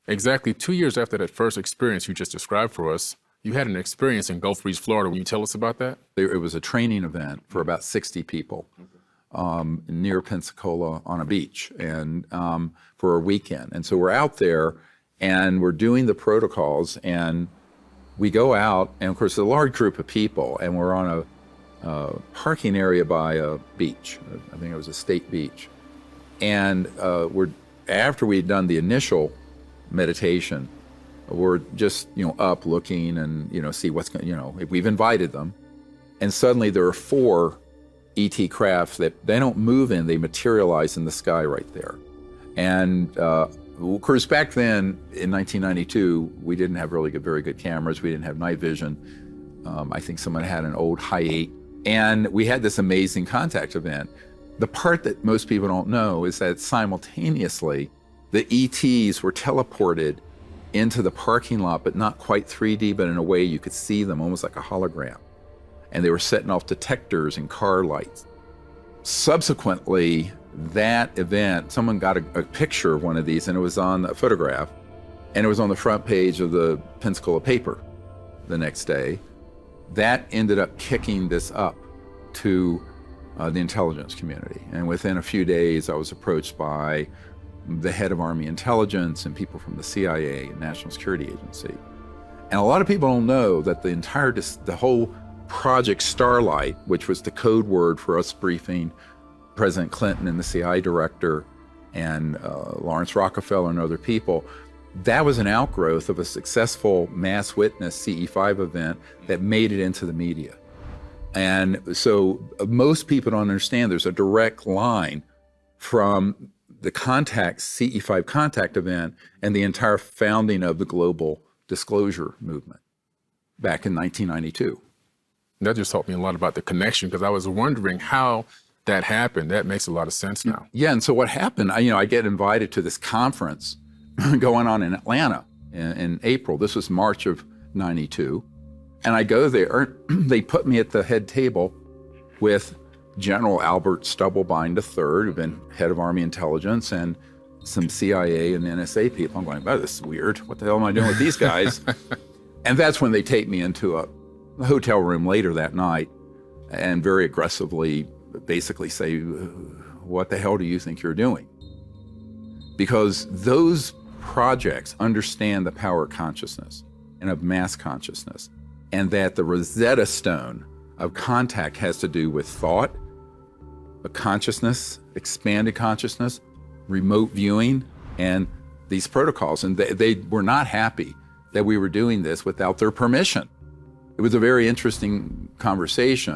Exactly 2 years after that first experience you just described for us, you had an experience in Gulf Breeze, Florida. Will you tell us about that? It was a training event for about 60 people near Pensacola on a beach, and for a weekend. And so we're out there and we're doing the protocols, and we go out, and of course, a large group of people, and we're on a parking area by a beach. I think it was a state beach. And after we'd done the initial meditation, we're just, up looking and, see what's going, if we've invited them. And suddenly there are 4 ET crafts that they don't move in, they materialize in the sky right there. And of course, back then in 1992, we didn't have very good cameras. We didn't have night vision. I think someone had an old Hi8. And we had this amazing contact event. The part that most people don't know is that simultaneously, the ETs were teleported into the parking lot, but not quite 3D, but in a way you could see them almost like a hologram. And they were setting off detectors and car lights. Subsequently, that event, someone got a picture of one of these, and it was on a photograph, and it was on the front page of the Pensacola paper the next day. That ended up kicking this up to the intelligence community. And within a few days, I was approached by the head of Army intelligence and people from the CIA and National Security Agency. And a lot of people don't know that the whole Project Starlight, which was the code word for us briefing President Clinton and the CIA director and Lawrence Rockefeller and other people, that was an outgrowth of a successful mass witness CE5 event that made it into the media. And so most people don't understand there's a direct line from the CE5 contact event and the entire founding of the global disclosure movement back in 1992. That just taught me a lot about the connection, because I was wondering how that happened. That makes a lot of sense now. Yeah, and so what happened, I get invited to this conference going on in Atlanta in April. This was March of 92. And I go there, they put me at the head table with General Albert Stubblebine III, who'd been head of Army intelligence, and some CIA and NSA people. I'm going, oh, this is weird. What the hell am I doing with these guys? And that's when they take me into a hotel room later that night and very aggressively basically say, what the hell do you think you're doing? Because those projects understand the power of consciousness and of mass consciousness, and that the Rosetta Stone of contact has to do with thought, a consciousness, expanded consciousness, remote viewing, and these protocols. And they were not happy that we were doing this without their permission. It was a very interesting conversation.